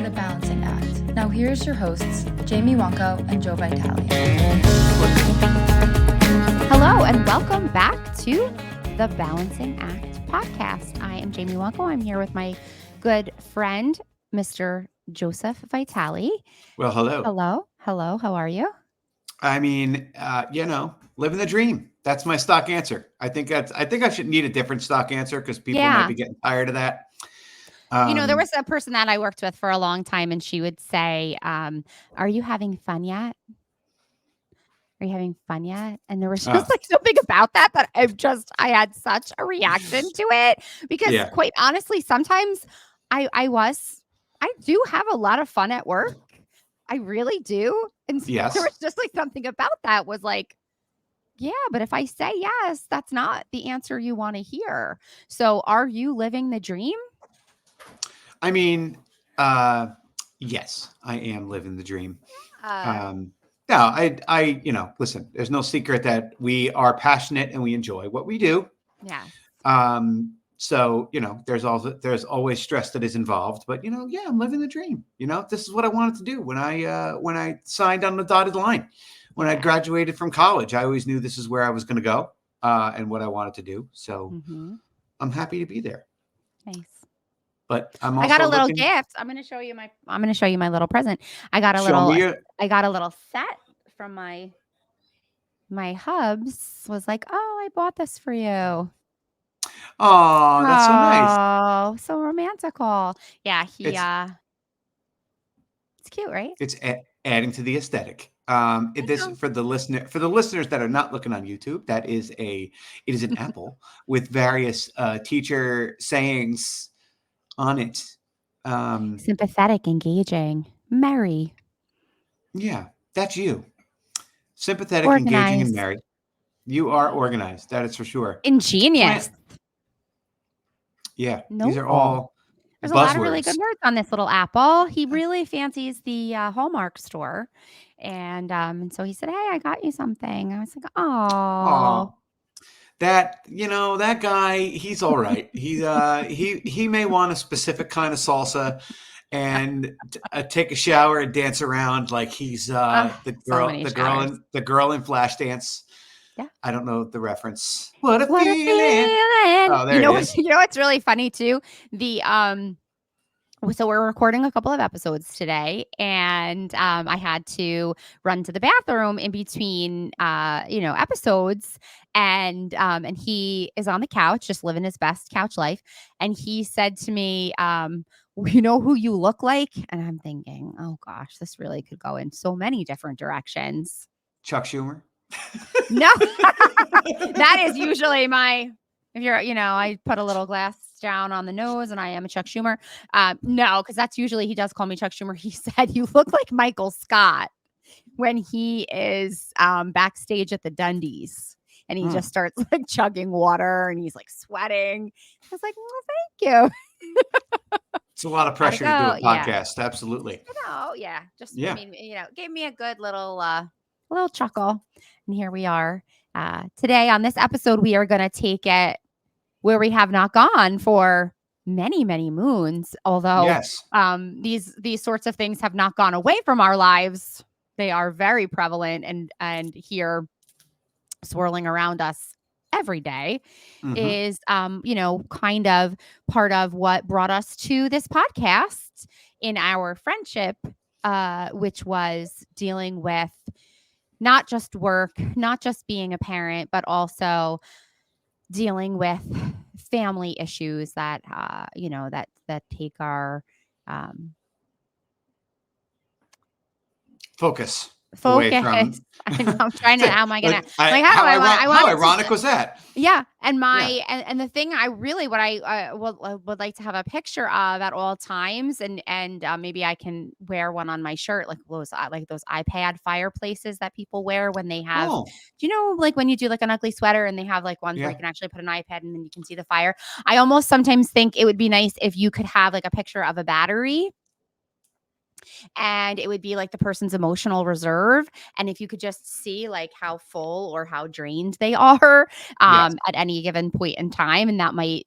to The Balancing Act. Now here's your hosts, Jamie Wonko and Joe Vitale. Hello and welcome back to The Balancing Act podcast. I am Jamie Wonko. I'm here with my good friend, Mr. Joseph Vitale. Well, hello. Hello. How are you? I mean, living the dream. That's my stock answer. I think I should need a different stock answer because people might be getting tired of that. There was a person that I worked with for a long time, and she would say, "Are you having fun yet? Are you having fun yet?" And there was just like something about that I had such a reaction to it because, quite honestly, sometimes I do have a lot of fun at work. I really do. And so there was just like something about that was like, yeah, but if I say yes, that's not the answer you want to hear. So are you living the dream? I mean, yes, I am living the dream. Listen, there's no secret that we are passionate and we enjoy what we do. Yeah. So, there's always stress that is involved, but I'm living the dream. This is what I wanted to do when I signed on the dotted line. When I graduated from college, I always knew this is where I was going to go and what I wanted to do. So I'm happy to be there. Nice. But I got a little gift. I'm going to show you my little present. I got a little set from my hubs. Was like, "Oh, I bought this for you." Oh, that's so nice. Oh, so romantical. Yeah, it's cute, right? It's adding to the aesthetic. For the listeners that are not looking on YouTube, it is an apple with various teacher sayings on it. Sympathetic, engaging, merry. Yeah, that's you. Sympathetic, organized. Engaging, and merry. You are organized. That is for sure. Ingenious. These are all There's buzzwords. A lot of really good words on this little apple. He really fancies the Hallmark store. And so he said, "Hey, I got you something." I was like, "Oh." That guy, he's all right. He may want a specific kind of salsa and take a shower and dance around like he's the girl in Flashdance. Yeah. I don't know the reference. What a feeling. Oh, there it is. You know what's really funny too? So we're recording a couple of episodes today, and I had to run to the bathroom in between, episodes, and he is on the couch, just living his best couch life, and he said to me, "You know who you look like?" And I'm thinking, oh gosh, this really could go in so many different directions. Chuck Schumer? No, that is usually I put a little glass down on the nose and I am a Chuck Schumer. No, because that's usually, he does call me Chuck Schumer. He said, "You look like Michael Scott when he is backstage at the Dundies." And he just starts like chugging water and he's like sweating. I was like, "Well, thank you." It's a lot of pressure to do a podcast. Yeah. Absolutely. Just, gave me a good little chuckle. And here we are. Today on this episode, we are going to take it where we have not gone for many, many moons. Although these sorts of things have not gone away from our lives. They are very prevalent and here swirling around us every day. Is, kind of part of what brought us to this podcast in our friendship, which was dealing with not just work, not just being a parent, but also dealing with family issues that, that take our focus. I'm trying to. How am I gonna? How ironic was that? Yeah, and and the thing I really would like to have a picture of at all times, and maybe I can wear one on my shirt, like those iPad fireplaces that people wear when they have. Do you know, like when you do like an ugly sweater and they have like ones where you can actually put an iPad and then you can see the fire. I almost sometimes think it would be nice if you could have like a picture of a battery. and it would be like the person's emotional reserve. And if you could just see like how full or how drained they are Yes. at any given point in time, and that might,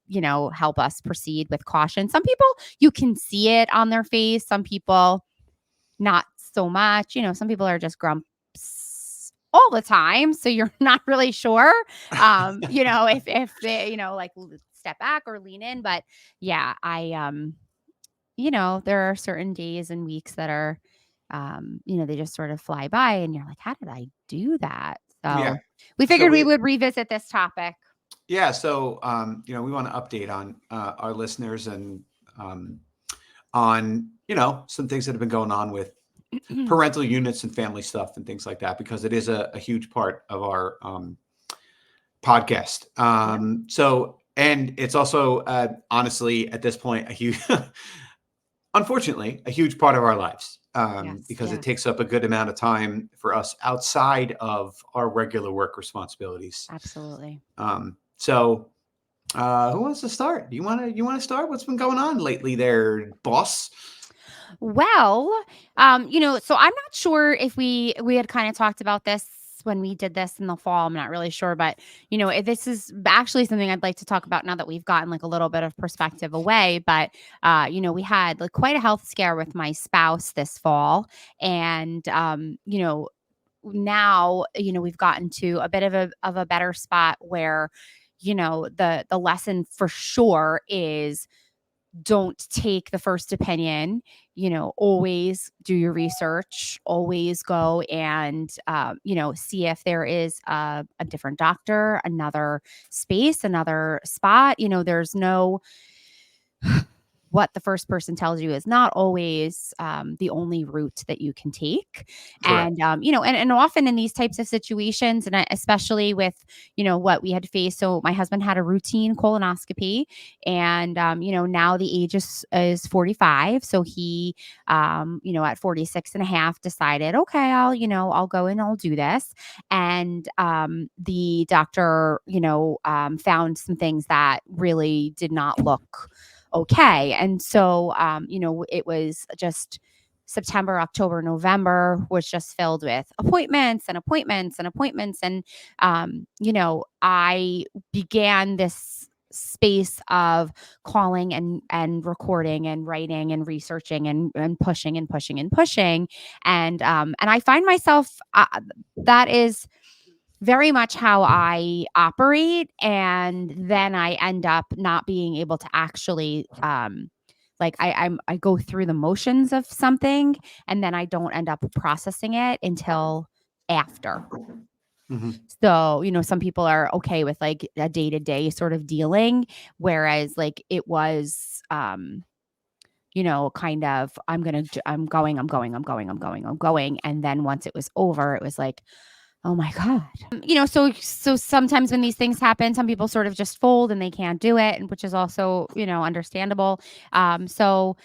help us proceed with caution. Some people, you can see it on their face. Some people, not so much. Some people are just grumps all the time, so you're not really sure, if they, like step back or lean in. But yeah, there are certain days and weeks that are, they just sort of fly by and you're like, how did I do that? Yeah. So we So figured we would revisit this topic. yeah. So, we want to update on our listeners and on, some things that have been going on with parental units and family stuff and things like that, because it is a huge part of our podcast. Yeah. So, and it's also, honestly, at this point, unfortunately, a huge part of our lives, Yes. because Yeah. it takes up a good amount of time for us outside of our regular work responsibilities. Absolutely. So, who wants to start? You want to start? What's been going on lately there, boss? Well, so I'm not sure if we had kind of talked about this when we did this in the fall. I'm not really sure, but this is actually something I'd like to talk about now that we've gotten like a little bit of perspective away. But we had like quite a health scare with my spouse this fall, and now we've gotten to a bit of a better spot where the lesson for sure is, don't take the first opinion. Always do your research, always go and see if there is a different doctor, another space, another spot. There's no what the first person tells you is not always the only route that you can take. Correct. And, and often in these types of situations, and especially with, what we had to face. So my husband had a routine colonoscopy, and, now the age is 45. So he, at 46 and a half decided, okay, I'll go and I'll do this. And the doctor, found some things that really did not look okay. And so, it was just September, October, November was just filled with appointments and appointments and appointments. And, I began this space of calling and recording and writing and researching and pushing and pushing and pushing. And I find myself, that is very much how I operate. And then I end up not being able to actually, like I go through the motions of something, and then I don't end up processing it until after. Mm-hmm. So, some people are okay with like a day-to-day sort of dealing, whereas like it was, kind of, I'm going. And then once it was over, it was like, oh my God. So sometimes when these things happen, some people sort of just fold and they can't do it, and which is also, understandable. So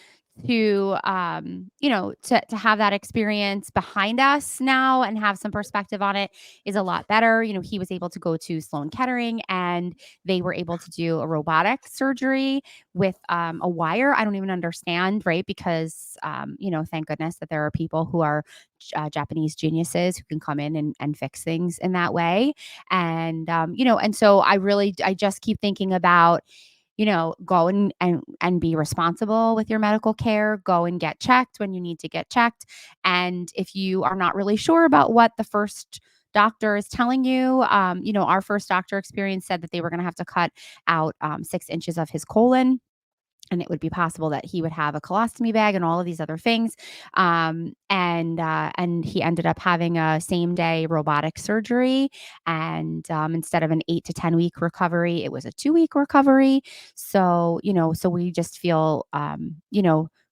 to have that experience behind us now and have some perspective on it is a lot better. He was able to go to Sloan Kettering, and they were able to do a robotic surgery with a wire. I don't even understand, right? Because thank goodness that there are people who are Japanese geniuses who can come in and fix things in that way. And and so I just keep thinking about, go and be responsible with your medical care. Go and get checked when you need to get checked. And if you are not really sure about what the first doctor is telling you, our first doctor experience said that they were going to have to cut out 6 inches of his colon, and it would be possible that he would have a colostomy bag and all of these other things. And he ended up having a same day robotic surgery. And instead of an 8 to 10 week recovery, it was a 2 week recovery. So, so we just feel,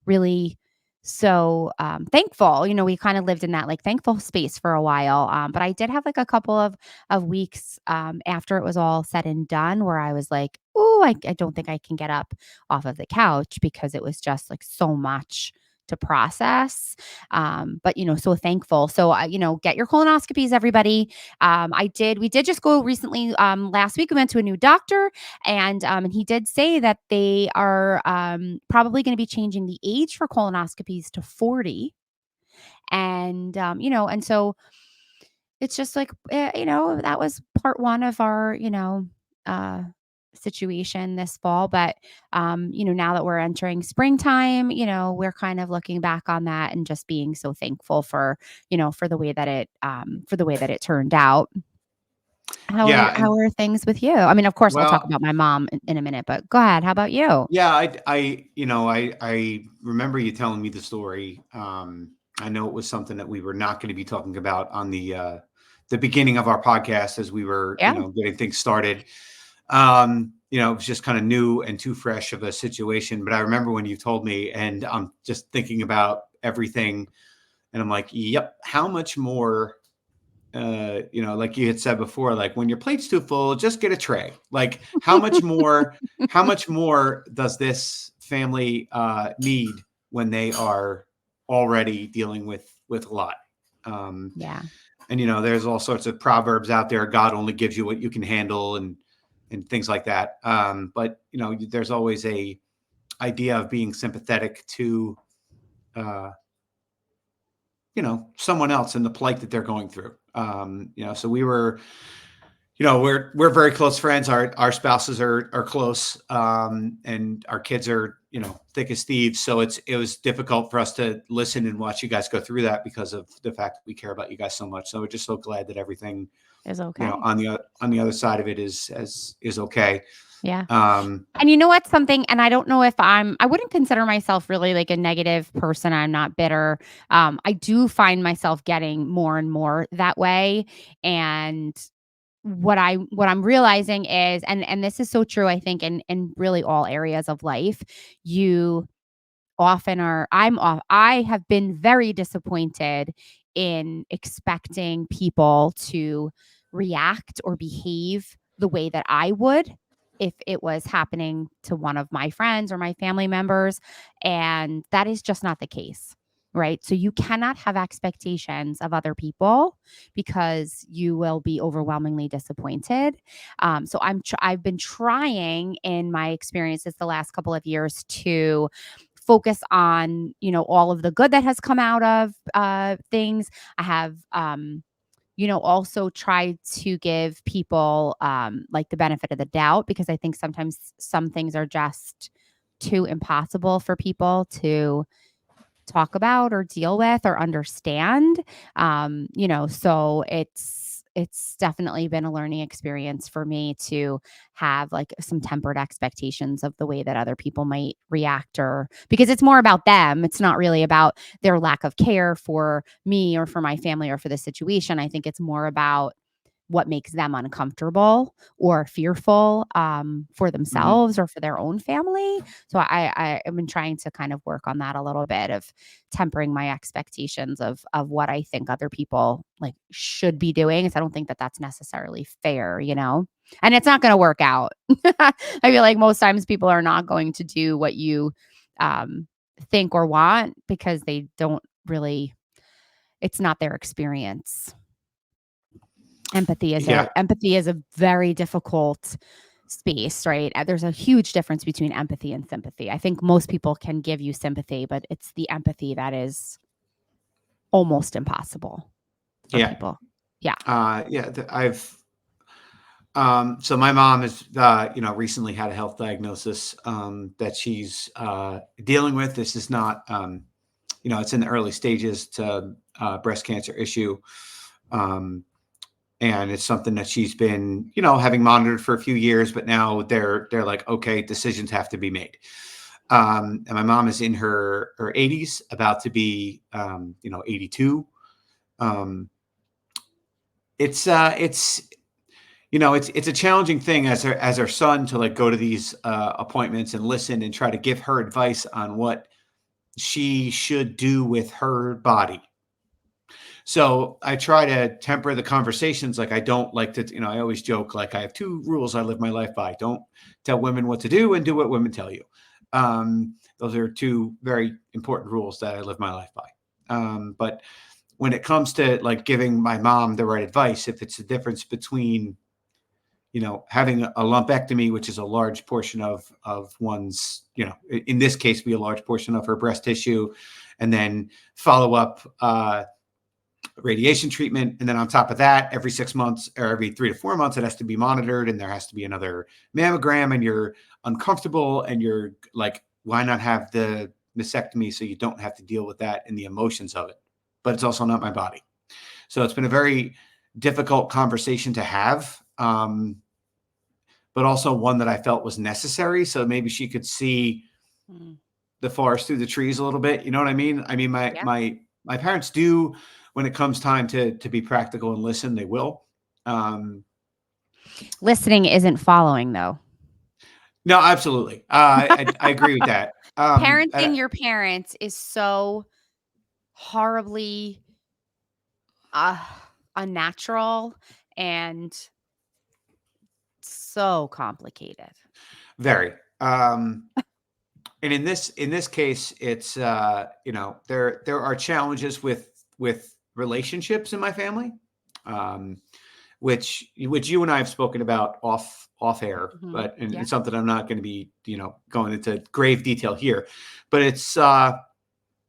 really so thankful. We kind of lived in that like thankful space for a while. But I did have like a couple of weeks after it was all said and done where I was like, oh, I don't think I can get up off of the couch, because it was just like so much to process. But, so thankful. So, get your colonoscopies, everybody. We did just go recently, last week we went to a new doctor and he did say that they are, probably going to be changing the age for colonoscopies to 40. And so it's just like, that was part one of our, uh, situation this fall. But, now that we're entering springtime, we're kind of looking back on that and just being so thankful for the way that it turned out. Yeah. How are things with you? I mean, of course, we'll talk Well, about my mom in a minute, but go ahead. How about you? yeah, I remember you telling me the story. I know it was something that we were not going to be talking about on the beginning of our podcast as we were, Yeah. getting things started. It was just kind of new and too fresh of a situation. But I remember when you told me, and I'm just thinking about everything, and I'm like, yep, how much more? Like you had said before, like when your plate's too full, just get a tray. Like how much more does this family need when they are already dealing with a lot? Um, Yeah. and there's all sorts of proverbs out there. God only gives you what you can handle, and things like that. But there's always a idea of being sympathetic to uh, someone else in the plight that they're going through. So we were, we're very close friends. Our spouses are close, and our kids are, thick as thieves. So it was difficult for us to listen and watch you guys go through that because of the fact that we care about you guys so much. So we're just so glad that everything, Is okay. on the other side of it is okay. Yeah. Um, And you know what? Something, and I don't know if I wouldn't consider myself really like a negative person. I'm not bitter. I do find myself getting more and more that way. And what I'm realizing is, and this is so true, I think, in really all areas of life, you often are I'm off I have been very disappointed in expecting people to react or behave the way that I would if it was happening to one of my friends or my family members, and that is just not the case. Right? So you cannot have expectations of other people because you will be overwhelmingly disappointed. So I've been trying in my experiences the last couple of years to focus on, all of the good that has come out of things. I have, also tried to give people like the benefit of the doubt, because I think sometimes some things are just too impossible for people to talk about or deal with or understand. So it's definitely been a learning experience for me to have like some tempered expectations of the way that other people might react, or because it's more about them. It's not really about their lack of care for me or for my family or for the situation. I think it's more about what makes them uncomfortable or fearful for mhm. themselves or for their own family. So I've been trying to kind of work on that a little bit, of tempering my expectations of what I think other people like should be doing. So I don't think that that's necessarily fair, and it's not going to work out. I feel like most times people are not going to do what you um, think or want because they don't really, it's not their experience. Yeah. Empathy is a very difficult space, right? There's a huge difference between empathy and sympathy. I think most people can give you sympathy, but it's the empathy that is almost impossible for Yeah. people. Yeah. I've so my mom has, recently had a health diagnosis that she's dealing with. This is not, it's in the early stages to breast cancer issue. Um, and it's something that she's been, having monitored for a few years, but now they're like, okay, decisions have to be made. And my mom is in her 80s, about to be, 82. Um, it's it's a challenging thing as her son to like go to these appointments and listen and try to give her advice on what she should do with her body. So I try to temper the conversations. Like I don't like to, I always joke like I have two rules I live my life by: don't tell women what to do, and do what women tell you. Those are two very important rules that I live my life by. But when it comes to like giving my mom the right advice, if it's the difference between, having a lumpectomy, which is a large portion of one's, in this case, be a large portion of her breast tissue, and then follow up radiation treatment. And then on top of that, every 6 months or every 3 to 4 months, it has to be monitored, and there has to be another mammogram, and you're uncomfortable, and you're like, why not have the mastectomy so you don't have to deal with that and the emotions of it? But it's also not my body. So it's been a very difficult conversation to have, but also one that I felt was necessary. So maybe she could see the forest through the trees a little bit. You know what I mean? I mean, my parents do, when it comes time to be practical and listen, they will. Listening isn't following, though. No, absolutely. I agree with that. Parenting your parents is so horribly unnatural and so complicated. Very. And in this case, it's there are challenges with relationships in my family, which you and I have spoken about off air, but it's something I'm not going to be going into grave detail here. But it's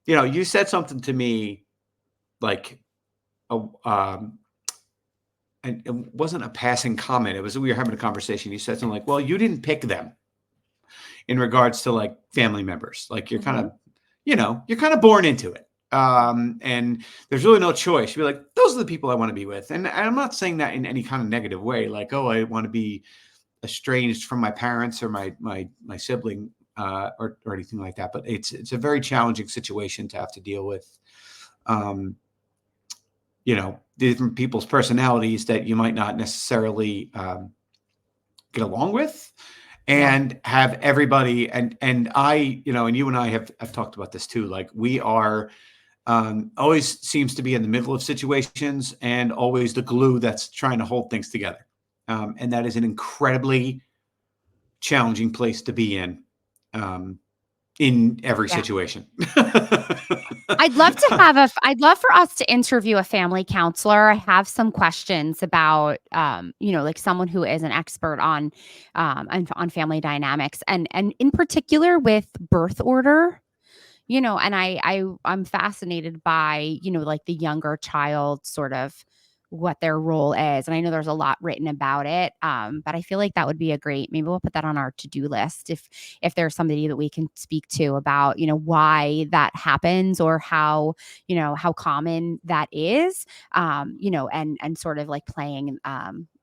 you said something to me like and it wasn't a passing comment. It was, we were having a conversation. You said something like, well, you didn't pick them, in regards to like family members. Like you're kind of, you're kind of born into it. And there's really no choice. You're like, those are the people I want to be with. And I'm not saying that in any kind of negative way. Like, oh, I want to be estranged from my parents or my sibling, or anything like that. But it's a very challenging situation to have to deal with. Different people's personalities that you might not necessarily get along with, and have everybody. And I, and you and I have talked about this too. Like we are always seems to be in the middle of situations and always the glue that's trying to hold things together. And that is an incredibly challenging place to be in every situation. I'd love for us to interview a family counselor. I have some questions about, like someone who is an expert on family dynamics and in particular with birth order, and I'm fascinated by, like the younger child sort of what their role is. And I know there's a lot written about it. But I feel like that would be maybe we'll put that on our to-do list if there's somebody that we can speak to about, why that happens or how common that is, and sort of like playing,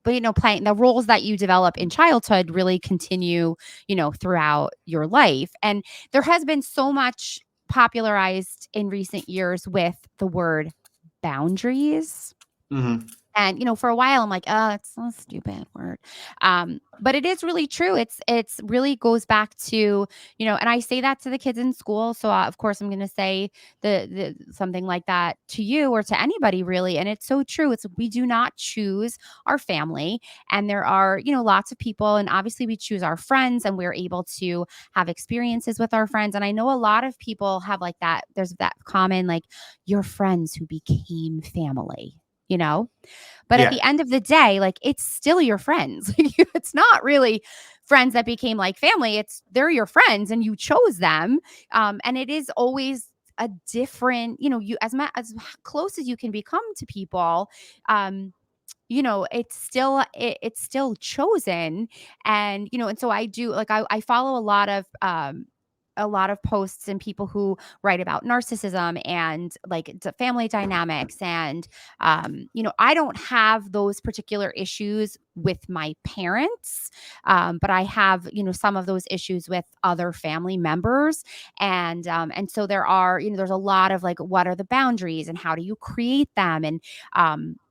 playing the roles that you develop in childhood really continue, throughout your life. And there has been so much popularized in recent years with the word boundaries. Mm-hmm. And, for a while I'm like, oh, it's a stupid word. But it is really true. It's really goes back to, and I say that to the kids in school. So of course I'm going to say the something like that to you or to anybody really. And it's so true. We do not choose our family. And there are, lots of people, and obviously we choose our friends and we're able to have experiences with our friends. And I know a lot of people have like that. There's that common, like your friends who became family. But at the end of the day, like it's still your friends. It's not really friends that became like family. They're your friends and you chose them. And it is always a different, you as close as you can become to people. It's still chosen. And, and so I do like, I follow a lot of posts and people who write about narcissism and like family dynamics. And, I don't have those particular issues with my parents. But I have, some of those issues with other family members. And so there are, there's a lot of like, what are the boundaries and how do you create them? And,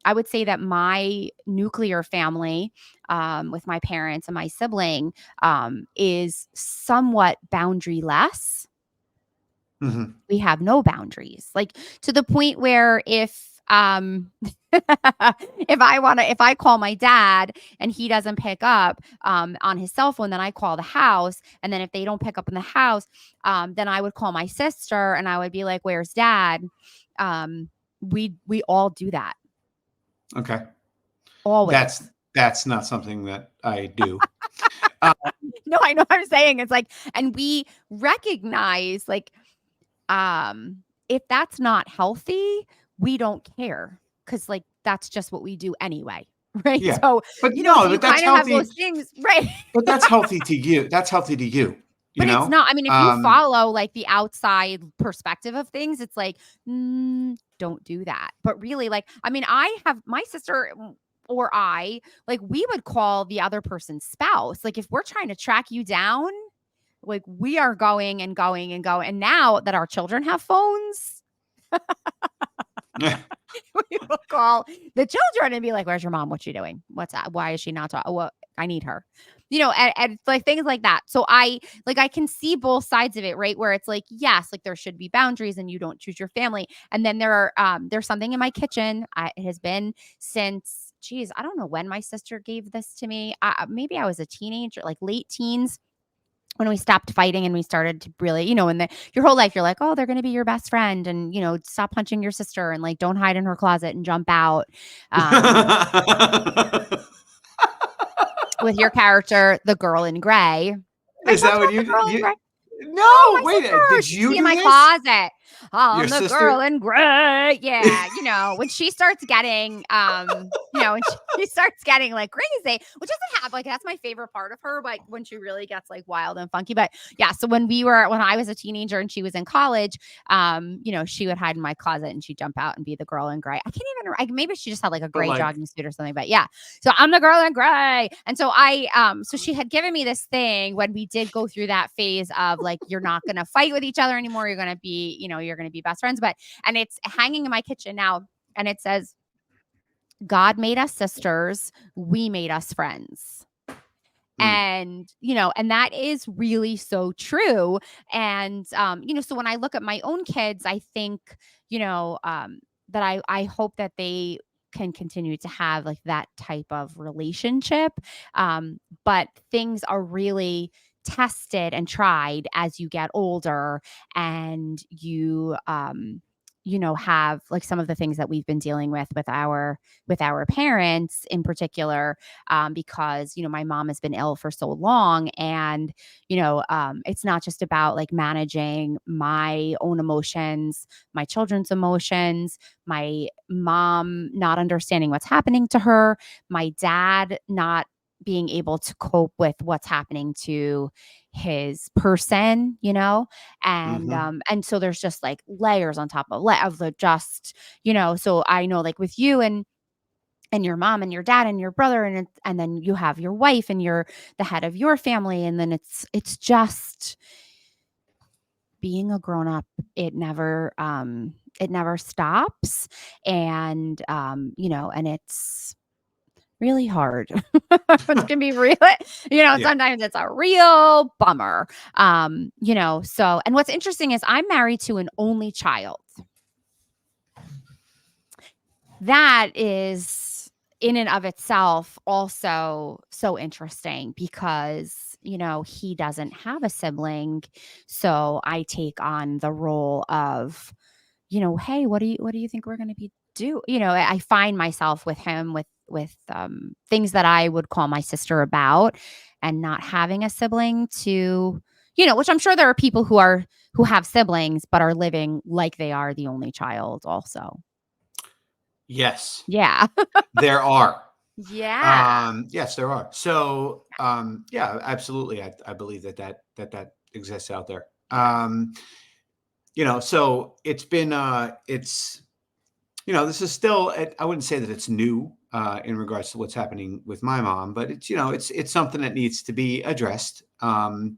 I would say that my nuclear family, with my parents and my sibling, is somewhat boundaryless. Mm-hmm. We have no boundaries, like to the point where if If I call my dad and he doesn't pick up on his cell phone, then I call the house. And then if they don't pick up in the house, then I would call my sister and I would be like, where's dad? We all do that. Okay. Always. That's not something that I do. No, I know what I'm saying. It's like, and we recognize like, if that's not healthy, we don't care. Cause like, that's just what we do anyway. Right. Yeah. So, But you that's kind of have healthy. those things, right? But that's healthy to you. That's healthy to you. But know? It's not. I mean, if you follow like the outside perspective of things, it's like, don't do that. But really, like, I mean, I have my sister or I, like, we would call the other person's spouse. Like, if we're trying to track you down, like, we are going and going and going. And now that our children have phones, we will call the children and be like, where's your mom? What's she doing? What's that? Why is she not talking? Well, I need her. And like things like that. So I can see both sides of it, right? Where it's like, yes, like there should be boundaries and you don't choose your family. And then there's something in my kitchen. It has been since, I don't know when my sister gave this to me. Maybe I was a teenager, like late teens, when we stopped fighting and we started to really, in your whole life, you're like, oh, they're going to be your best friend. And, stop punching your sister and like, don't hide in her closet and jump out. With your character, the girl in gray. Is that what you? No, wait. Did you do in my this? closet? Oh, Your the sister? girl in gray. Yeah, when she starts getting, when she starts getting like crazy, which doesn't have like, that's my favorite part of her, but when she really gets like wild and funky. But yeah, so when I was a teenager and she was in college, she would hide in my closet and she'd jump out and be the girl in gray. I can't even, maybe she just had like a gray jogging suit or something, but yeah. So I'm the girl in gray. And so so she had given me this thing when we did go through that phase of like, you're not going to fight with each other anymore. You're going to be, you're going to be best friends. And it's hanging in my kitchen now. And it says, God made us sisters. We made us friends. And, and that is really so true. And, so when I look at my own kids, I think, that I hope that they can continue to have like that type of relationship. But things are really tested and tried as you get older and you have like some of the things that we've been dealing with our parents in particular, because my mom has been ill for so long, and it's not just about like managing my own emotions, my children's emotions, my mom not understanding what's happening to her, my dad not being able to cope with what's happening to his person, and so there's just like layers on top of the just, so I know like with you and your mom and your dad and your brother and then you have your wife and you're the head of your family, and then it's just being a grown up. It never stops, and and it's really hard. It can be real, sometimes it's a real bummer. So, and what's interesting is I'm married to an only child. That is in and of itself also so interesting because, he doesn't have a sibling. So I take on the role of, hey, what do you think we're going to be do? I find myself with him with things that I would call my sister about, and not having a sibling to, which I'm sure there are people who have siblings but are living like they are the only child also. Yes. Yeah. There are. Yeah. Yes, there are. So, yeah, absolutely. I believe that exists out there. So it's been, this is still, I wouldn't say that it's new, in regards to what's happening with my mom, but it's something that needs to be addressed. And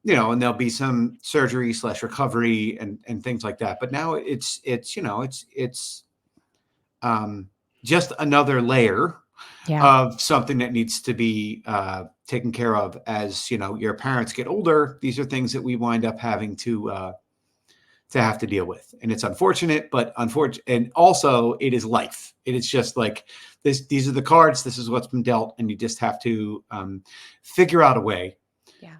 there'll be some surgery / recovery and things like that. But now it's just another layer of something that needs to be taken care of as your parents get older. These are things that we wind up having to to have to deal with. And it's unfortunate, but and also it is life. It is just like this, these are the cards, this is what's been dealt. And you just have to figure out a way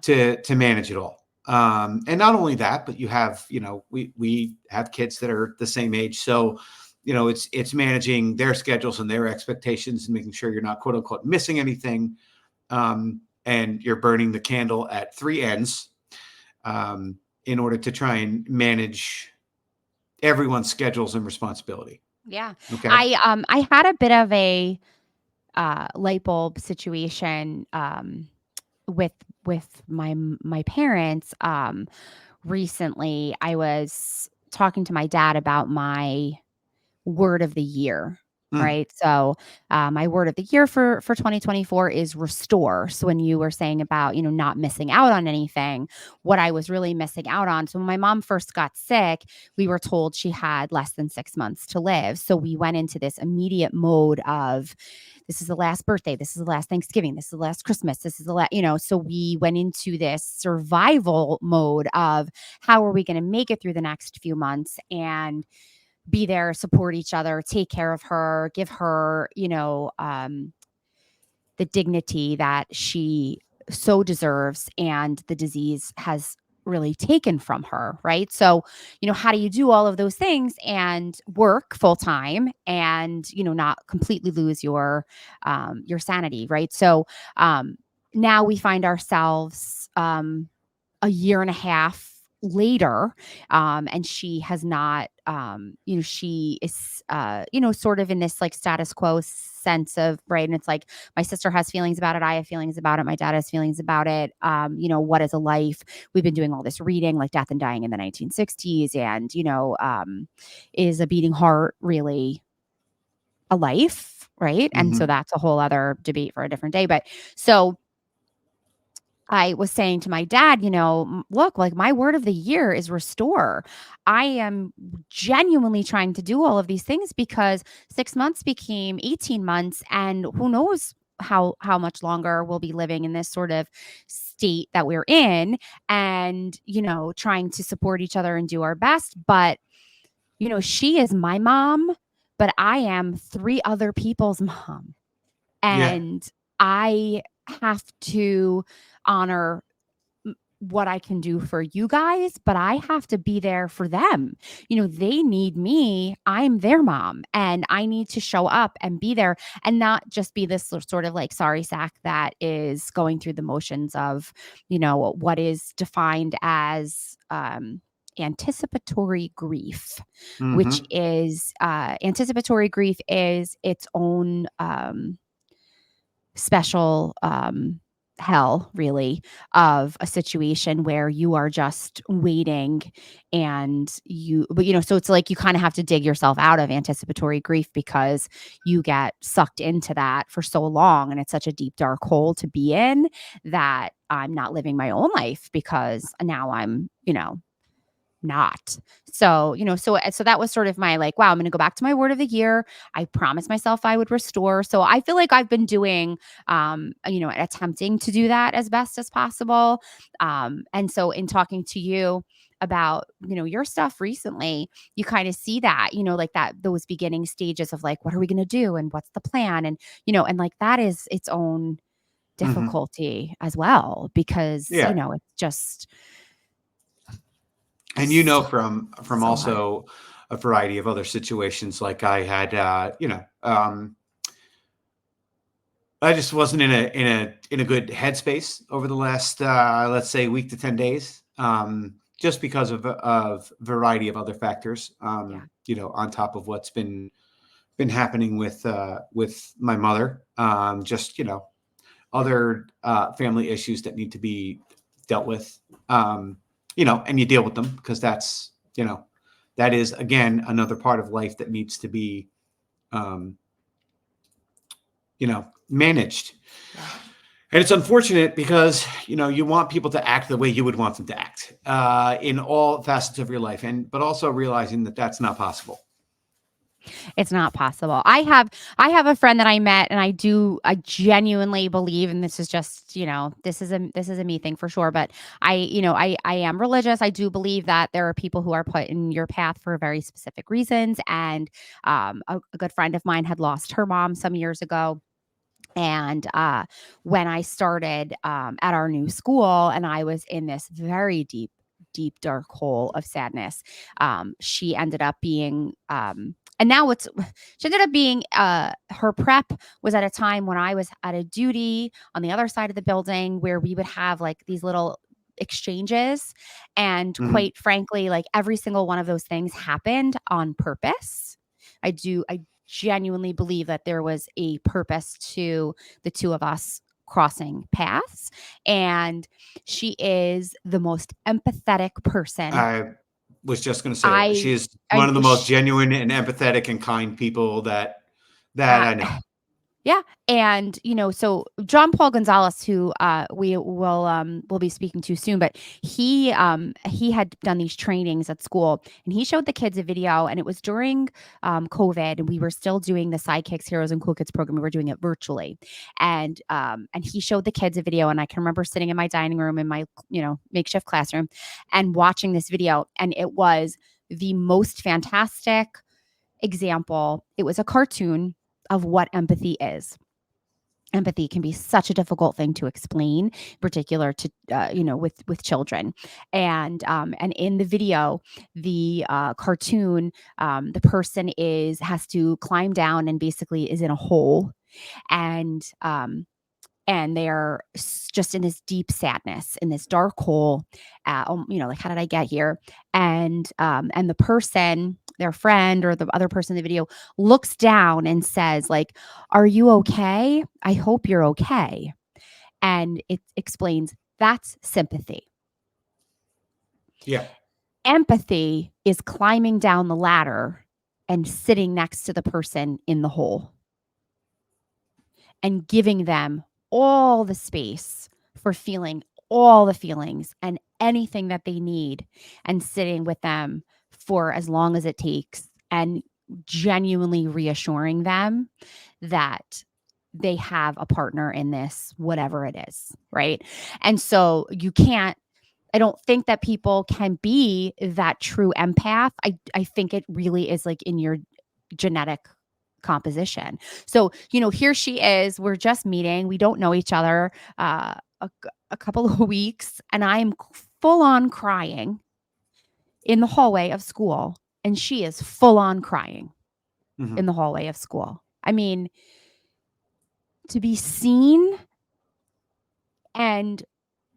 to manage it all. And not only that, but you have, we have kids that are the same age. So, it's managing their schedules and their expectations and making sure you're not quote unquote missing anything. And you're burning the candle at three ends in order to try and manage everyone's schedules and responsibility. Yeah. Okay. I had a bit of a light bulb situation with my parents. Recently, I was talking to my dad about my word of the year. Right. So my word of the year for 2024 is restore. So when you were saying about, not missing out on anything, what I was really missing out on. So when my mom first got sick, we were told she had less than 6 months to live. So we went into this immediate mode of, this is the last birthday, this is the last Thanksgiving, this is the last Christmas, this is the last, so we went into this survival mode of how are we going to make it through the next few months and be there, support each other, take care of her, give her, the dignity that she so deserves and the disease has really taken from her. Right. So, how do you do all of those things and work full time and, not completely lose your sanity. Right. So, now we find ourselves, a year and a half later, and she has not, she is, sort of in this like status quo sense of, right. And it's like, my sister has feelings about it. I have feelings about it. My dad has feelings about it. What is a life? We've been doing all this reading, like Death and Dying in the 1960s. And, is a beating heart really a life? Right. And so that's a whole other debate for a different day. But so I was saying to my dad, look, like my word of the year is restore. I am genuinely trying to do all of these things because 6 months became 18 months and who knows how much longer we'll be living in this sort of state that we're in and, trying to support each other and do our best. But, she is my mom, but I am 3 other people's mom. And I have to honor what I can do for you guys, but I have to be there for them. They need me. I'm their mom and I need to show up and be there and not just be this sort of like sorry sack that is going through the motions of, what is defined as, anticipatory grief, which is, anticipatory grief is its own, special hell really of a situation where you are just waiting and so it's like you kind of have to dig yourself out of anticipatory grief because you get sucked into that for so long and it's such a deep dark hole to be in that I'm not living my own life because now I'm not. So, so that was sort of my like, wow, I'm going to go back to my word of the year. I promised myself I would restore. So I feel like I've been doing, attempting to do that as best as possible. And so in talking to you about, your stuff recently, you kind of see that, like those beginning stages of like, what are we going to do? And what's the plan? And, and like that is its own difficulty as well, because, it's just, and from also hard. A variety of other situations, like I had, I just wasn't in a good headspace over the last, let's say, week to 10 days, just because of variety of other factors, on top of what's been happening with my mother, just other family issues that need to be dealt with. And you deal with them because that's, that is, again, another part of life that needs to be, managed. Yeah. And it's unfortunate because, you want people to act the way you would want them to act in all facets of your life. But also realizing that that's not possible. It's not possible. I have a friend that I met, and I genuinely believe, and this is just, this is a me thing for sure, but I am religious. I do believe that there are people who are put in your path for very specific reasons. And a good friend of mine had lost her mom some years ago. And when I started at our new school, and I was in this very deep, dark hole of sadness, she ended up being, and now she ended up being, her prep was at a time when I was at a duty on the other side of the building where we would have like these little exchanges. And Mhm. quite frankly, like every single one of those things happened on purpose. I genuinely believe that there was a purpose to the two of us crossing paths. And she is the most empathetic person. I was just going to say that she I, is one I, of the most sh- genuine and empathetic and kind people that uh, I know. Yeah. And, so John Paul Gonzalez, who we will be speaking to soon, but he had done these trainings at school, and he showed the kids a video, and it was during COVID, and we were still doing the Sidekicks Heroes and Cool Kids program. We were doing it virtually. And he showed the kids a video, and I can remember sitting in my dining room in my, makeshift classroom and watching this video, and it was the most fantastic example. It was a cartoon of what empathy is. Empathy can be such a difficult thing to explain, in particular to with children. And in the video, the cartoon, the person has to climb down and basically is in a hole, and they're just in this deep sadness, in this dark hole. Like, how did I get here? And the person, their friend or the other person in the video, looks down and says, like, "Are you okay? I hope you're okay." And it explains that's sympathy. Yeah. Empathy is climbing down the ladder and sitting next to the person in the hole and giving them all the space for feeling all the feelings and anything that they need, and sitting with them for as long as it takes, and genuinely reassuring them that they have a partner in this, whatever it is. Right. And so I don't think that people can be that true empath. I think it really is like in your genetic composition. So, here she is. We're just meeting. We don't know each other a couple of weeks, and I'm full on crying in the hallway of school, and she is full on crying Mhm. in the hallway of school. I mean, to be seen and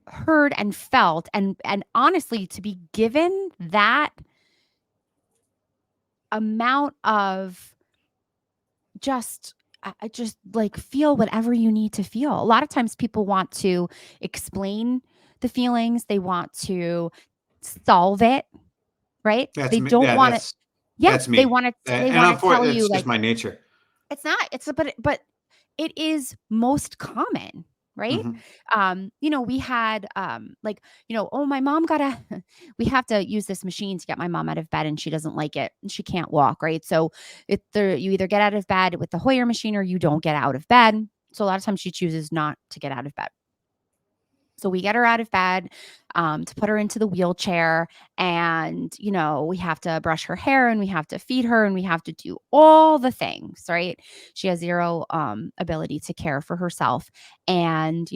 heard and felt, and honestly, to be given that amount of just like feel whatever you need to feel. A lot of times people want to explain the feelings, they want to solve it, right? That's They me. don't Yeah, want it. Yeah, that's me. they And want to tell unfortunately, you it's just like my nature. it's not. But it is most common, right? Mhm. We had oh, my mom got a we have to use this machine to get my mom out of bed, and she doesn't like it, and she can't walk, right? So you either get out of bed with the Hoyer machine or you don't get out of bed. So a lot of times she chooses not to get out of bed. So we get her out of bed, to put her into the wheelchair, and we have to brush her hair, and we have to feed her, and we have to do all the things, right? She has zero ability to care for herself. And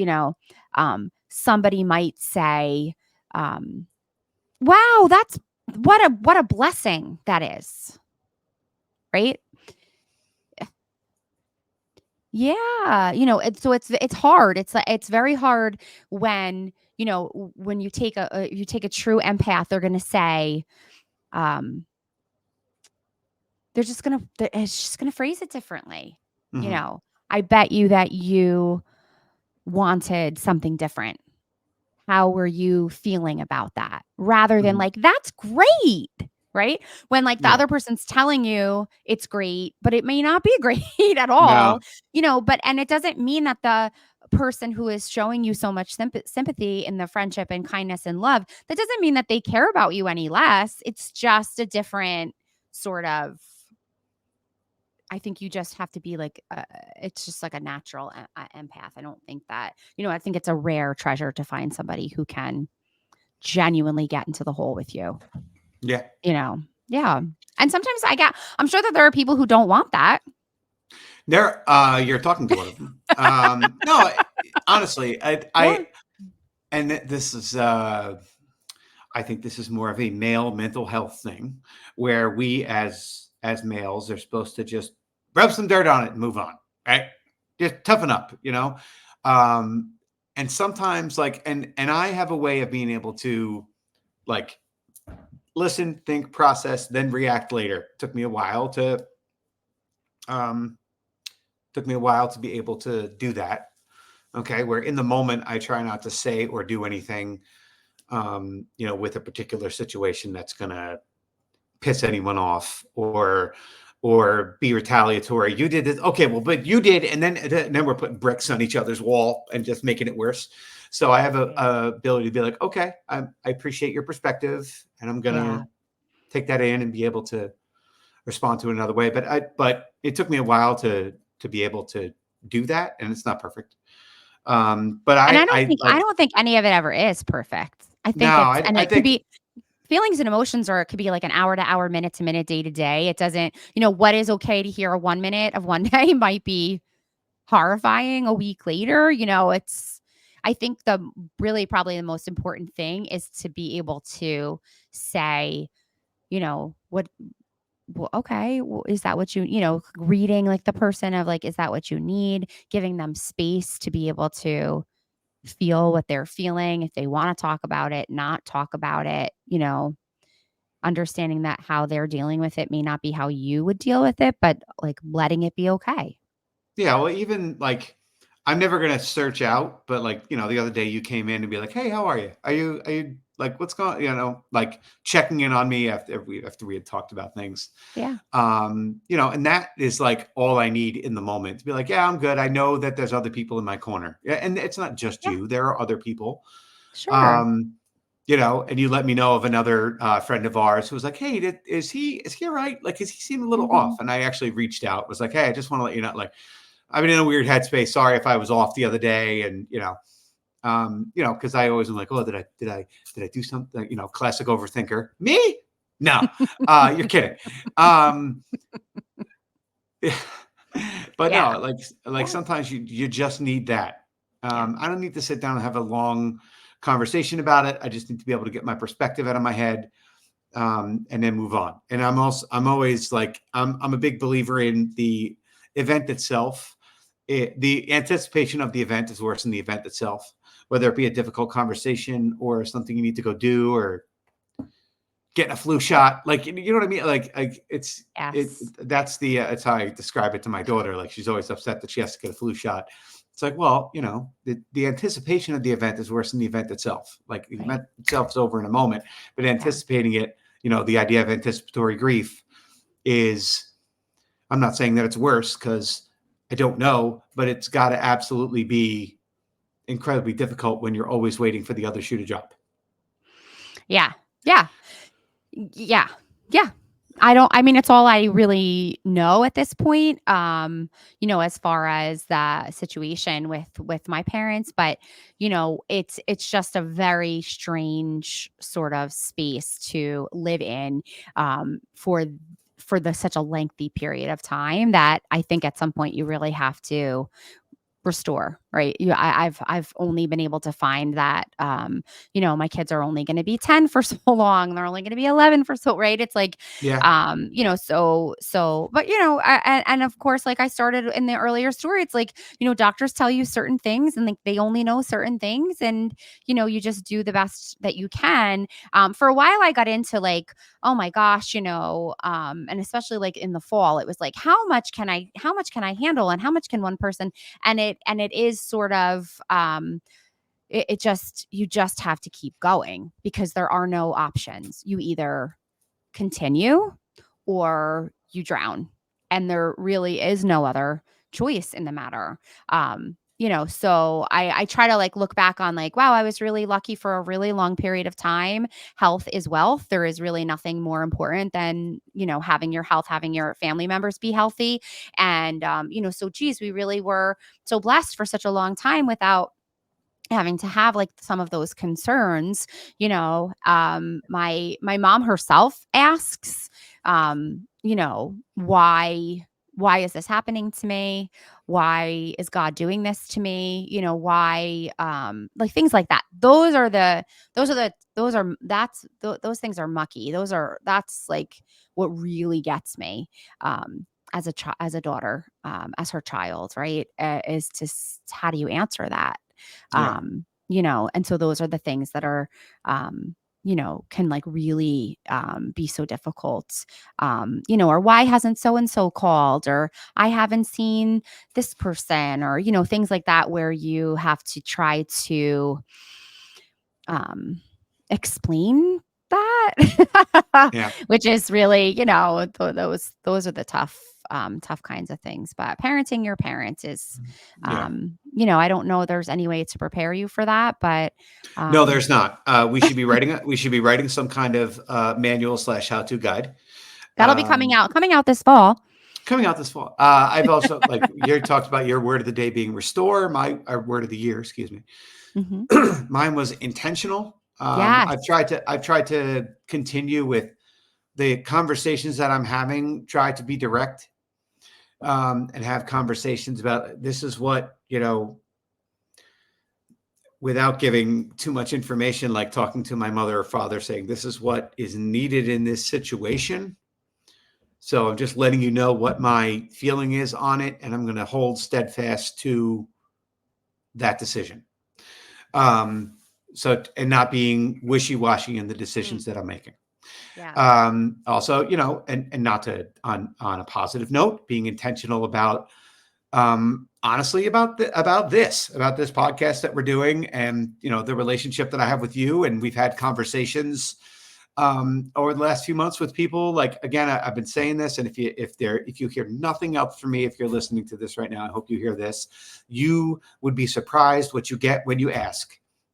somebody might say, "Wow, that's what a blessing that is," right? Yeah, it's hard. It's very hard when, when you take a true empath, they're going to say, um it's just going to phrase it differently. You Mhm. know, I bet you that you wanted something different. How were you feeling about that? Rather than Mhm. like, that's great, right? When like the Yeah. other person's telling you it's great, but it may not be great at No. all, and it doesn't mean that the person who is showing you so much sympathy in the friendship and kindness and love, that doesn't mean that they care about you any less. It's just a different sort of I think you just have to be like, it's just like a natural empath. I don't think that, I think it's a rare treasure to find somebody who can genuinely get into the hole with you, Yeah. Yeah. And sometimes I'm sure that there are people who don't want that. You're talking to one of them. No, honestly, Yeah. and this is, I think this is more of a male mental health thing, where we as males are supposed to just rub some dirt on it and move on, right? Just toughen up, Um, and sometimes, like, and I have a way of being able to, like, listen, think, process, then react later. Took me a while to be able to do that. Okay, where in the moment I try not to say or do anything, with a particular situation that's gonna piss anyone off or be retaliatory. You did this, okay, well, but you did, and then we're putting bricks on each other's wall and just making it worse. So I have a ability to be like, okay, I appreciate your perspective, and I'm gonna take that in and be able to respond to it another way. But it took me a while to be able to do that, and it's not perfect. But And I like, don't think any of it ever is perfect. I no, think I it could think, be feelings and emotions, or it could be like an hour to hour, minute to minute, day to day. It doesn't, what is okay to hear 1 minute of one day might be horrifying a week later. I think probably the most important thing is to be able to say, what, well, okay, well, is that what reading like the person of like, is that what you need? Giving them space to be able to feel what they're feeling. If they want to talk about it, not talk about it, understanding that how they're dealing with it may not be how you would deal with it, but like letting it be okay. yeah, well, even like, I'm never gonna search out, but like, the other day you came in and be like, hey, how are you? Are you like, what's going, like checking in on me after we had talked about things. Yeah. And that is like all I need in the moment to be like, yeah, I'm good. I know that there's other people in my corner. Yeah, and it's not just Yeah. you. There are other people. Sure. And you let me know of another friend of ours who was like, hey, is he all right? Like, is he seem a little off? And I actually reached out, was like, hey, I just want to let you know, like, I've been in a weird headspace. Sorry if I was off the other day. And, because I always am like, oh, did I do something? Classic overthinker. Me? No, you're kidding. But Yeah. no, like sometimes you just need that. I don't need to sit down and have a long conversation about it. I just need to be able to get my perspective out of my head, and then move on. And I'm always like, I'm a big believer in the event itself. The anticipation of the event is worse than the event itself, whether it be a difficult conversation or something you need to go do or getting a flu shot. Like, you know what I mean? Like Yes. that's how I describe it to my daughter. Like, she's always upset that she has to get a flu shot. It's like, well, the anticipation of the event is worse than the event itself. Like, the event itself is over in a moment, but anticipating it, the idea of anticipatory grief is, I'm not saying that it's worse because I don't know, but it's got to absolutely be incredibly difficult when you're always waiting for the other shoe to drop. Yeah. Yeah. Yeah. Yeah. It's all I really know at this point. As far as the situation with my parents, but it's just a very strange sort of space to live in, for such a lengthy period of time that I think at some point you really have to restore, right? I've only been able to find that, my kids are only going to be 10 for so long. They're only going to be 11 for so, right? It's like, Yeah. but and of course, like I started in the earlier story, it's like, doctors tell you certain things and like they only know certain things. And, you just do the best that you can. For a while I got into like, oh my gosh, and especially like in the fall, it was like, how much can I handle? And how much can one person? And it is sort of, you just have to keep going because there are no options. You either continue or you drown, and there really is no other choice in the matter. So I try to like look back on like, wow, I was really lucky for a really long period of time. Health is wealth. There is really nothing more important than, having your health, having your family members be healthy. And, so geez, we really were so blessed for such a long time without having to have like some of those concerns. My mom herself asks, why is this happening to me? Why is God doing this to me? Why, like things like that. Those things are mucky. That's like what really gets me. As a daughter, as her child, right? Is how do you answer that? Yeah. And so those are the things that are, can like really be so difficult. Or why hasn't so-and-so called, or I haven't seen this person, or, things like that, where you have to try to explain that, Yeah. which is really, those are the tough kinds of things. But parenting your parent is, Yeah. I don't know there's any way to prepare you for that, but No, there's not. We should be writing some kind of manual / how-to guide. that'll be coming out this fall. Coming out this fall. I've also like you talked about your word of the day being restore. My word of the year, excuse me. Mm-hmm. Mine was intentional. Yes. I've tried to continue with the conversations that I'm having. Try to be direct, and have conversations about this is what without giving too much information, like talking to my mother or father, saying this is what is needed in this situation. So I'm just letting you know what my feeling is on it, and I'm going to hold steadfast to that decision. So, and not being wishy-washy in the decisions that I'm making. Yeah. Also, and not to, on a positive note, being intentional about, honestly, about this podcast that we're doing, and, the relationship that I have with you. And we've had conversations over the last few months with people. Like, again, I've been saying this, and if you hear nothing else from me, if you're listening to this right now, I hope you hear this. You would be surprised what you get when you ask.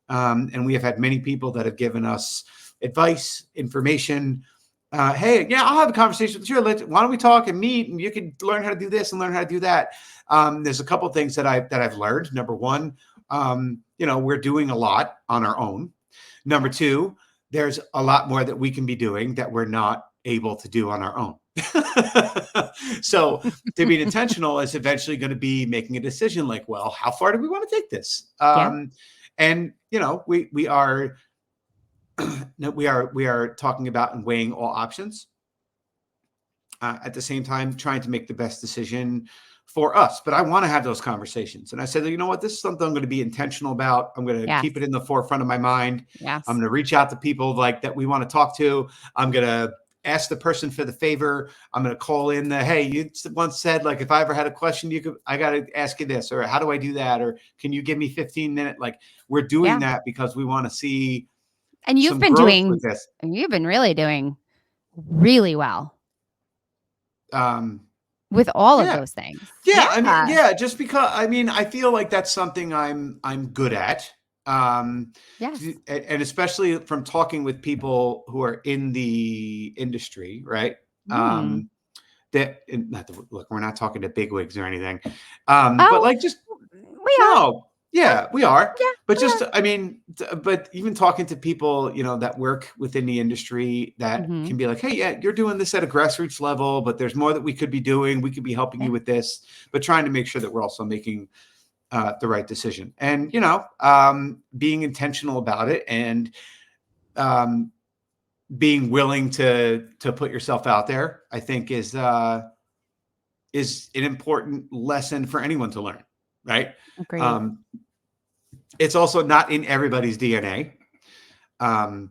And we have had many people that have given us advice, information. Hey, yeah, I'll have a conversation with you. Why don't we talk and meet, and you can learn how to do this and learn how to do that. There's a couple of things that I've learned. Number one, we're doing a lot on our own. Number two, there's a lot more that we can be doing that we're not able to do on our own. So to be intentional is eventually going to be making a decision like, well, how far do we want to take this? And we are talking about and weighing all options. At the same time, trying to make the best decision for us. But I want to have those conversations. And I said, you know what, this is something I'm going to be intentional about. I'm going to keep it in the forefront of my mind. Yes. I'm going to reach out to people like that we want to talk to. I'm going to ask the person for the favor. I'm going to call in hey, you once said, like, if I ever had a question, I got to ask you this, or how do I do that? Or can you give me 15 minutes? Like, we're doing that because we want to see. And you've been really doing really well. With all of those things. Yeah. I mean, just because, I feel like that's something I'm good at. Yes. And especially from talking with people who are in the industry, right? Look, we're not talking to bigwigs or anything. But like, just, we are. Yeah, but just, but even talking to people, that work within the industry that can be like, hey, yeah, you're doing this at a grassroots level, but there's more that we could be doing. We could be helping you with this, but trying to make sure that we're also making the right decision, and, being intentional about it, and being willing to put yourself out there, I think is an important lesson for anyone to learn. Right. Agreed. It's also not in everybody's DNA to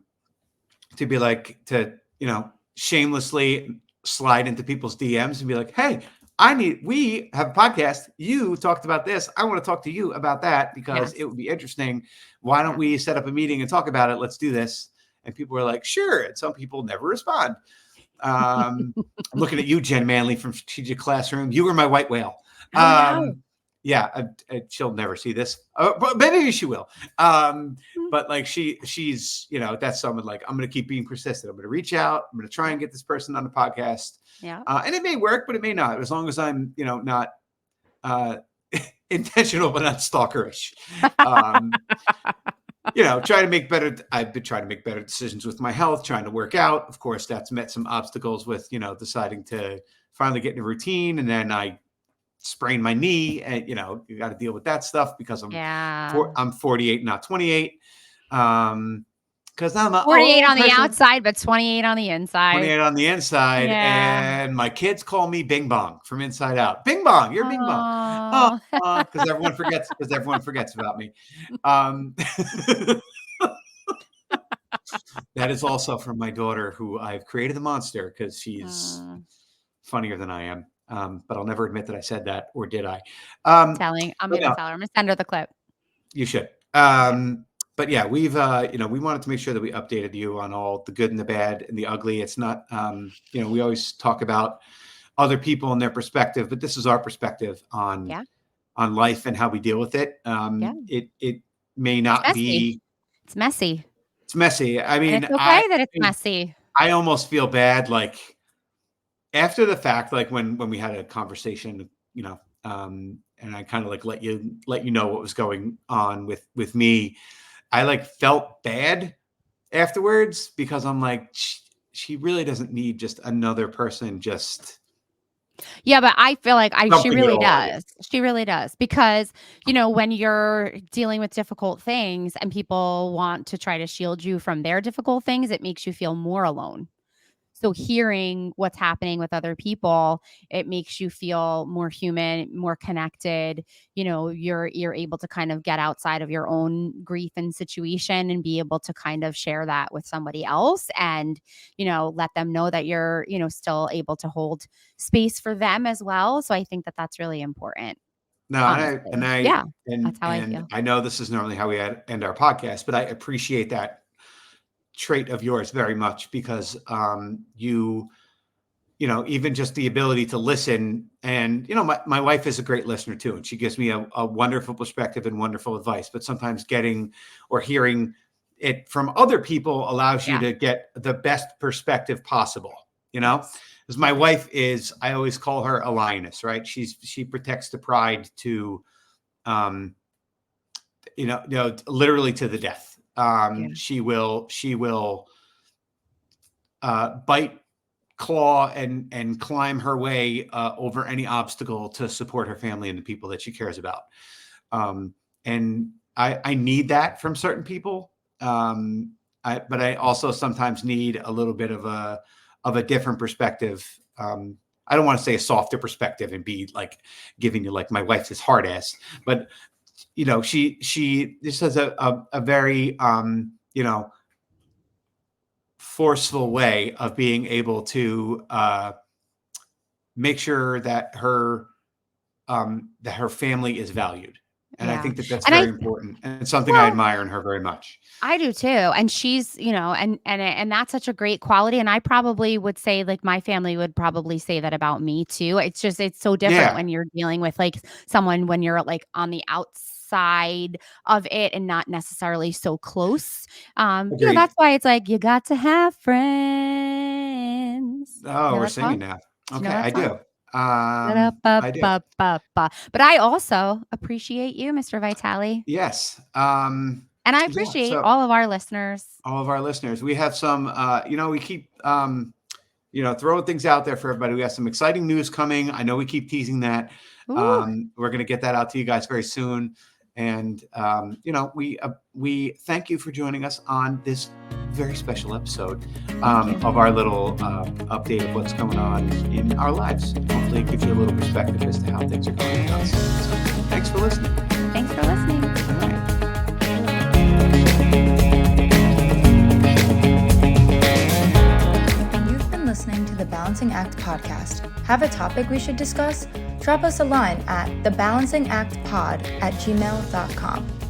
be like, to, shamelessly slide into people's DMs and be like, hey, we have a podcast. You talked about this. I want to talk to you about that because it would be interesting. Why don't we set up a meeting and talk about it? Let's do this. And people are like, sure. And some people never respond. I'm looking at you, Jen Manley from Strategic Classroom. You were my white whale. she'll never see this, but maybe she will. But like she's, that's someone like, I'm going to keep being persistent. I'm going to reach out. I'm going to try and get this person on the podcast. Yeah. And it may work, but it may not, as long as I'm, not intentional, but not stalkerish. I've been trying to make better decisions with my health, trying to work out. Of course, that's met some obstacles with, deciding to finally get in a routine. And then I sprained my knee, and, you got to deal with that stuff because I'm 48, not 28. Because I'm 48 on the outside, but 28 on the inside. 28 on the inside. Yeah. And my kids call me Bing Bong from Inside Out. Bing Bong, you're Bing Bong. Because everyone forgets about me. That is also from my daughter, who I've created the monster because she's funnier than I am. But I'll never admit that I said that, or did I? I'm going to tell her. I'm going to send her the clip. You should. But yeah, we've, we wanted to make sure that we updated you on all the good and the bad and the ugly. It's not, we always talk about other people and their perspective, but this is our perspective on life and how we deal with it. It may not be. It's messy. It's messy. I mean, and it's okay that it's messy. I almost feel bad, like after the fact, like when we had a conversation, and I kind of like let you know what was going on with me. I like felt bad afterwards because I'm like, she really doesn't need just another person. Yeah, but I feel like she really does. She really does. Because, when you're dealing with difficult things and people want to try to shield you from their difficult things, it makes you feel more alone. So hearing what's happening with other people, it makes you feel more human, more connected. You're able to kind of get outside of your own grief and situation and be able to kind of share that with somebody else and, let them know that you're, still able to hold space for them as well. So I think that that's really important. No, that's how I feel. I know this is normally how we end our podcast, but I appreciate that trait of yours very much because even just the ability to listen, and my wife is a great listener too, and she gives me a wonderful perspective and wonderful advice, but sometimes getting or hearing it from other people allows you to get the best perspective possible, because my wife is, I always call her a lioness, right? She protects the pride to literally to the death. She will bite, claw, and climb her way over any obstacle to support her family and the people that she cares about. And I need that from certain people. But I also sometimes need a little bit of a different perspective. I don't want to say a softer perspective and be like giving you like my wife's is hard ass, but she just has a very, forceful way of being able to make sure that her family is valued. And I think that that's very important. And it's something I admire in her very much. I do too. And she's, and that's such a great quality. And I probably would say like my family would probably say that about me too. It's so different when you're dealing with like someone when you're like on the outside of it and not necessarily so close. That's why it's like, you got to have friends. Oh, we're singing now. Okay, I do. But I also appreciate you, Mr. Vitale. Yes. And I appreciate all of our listeners. We have some, we keep, throwing things out there for everybody. We have some exciting news coming. I know we keep teasing that. We're going to get that out to you guys very soon. And, we thank you for joining us on this very special episode of our little update of what's going on in our lives. Hopefully it gives you a little perspective as to how things are going with us. So thanks for listening. Thanks for listening. All right. You've been listening to the Balancing Act podcast. Have a topic we should discuss? Drop us a line at thebalancingactpod@gmail.com.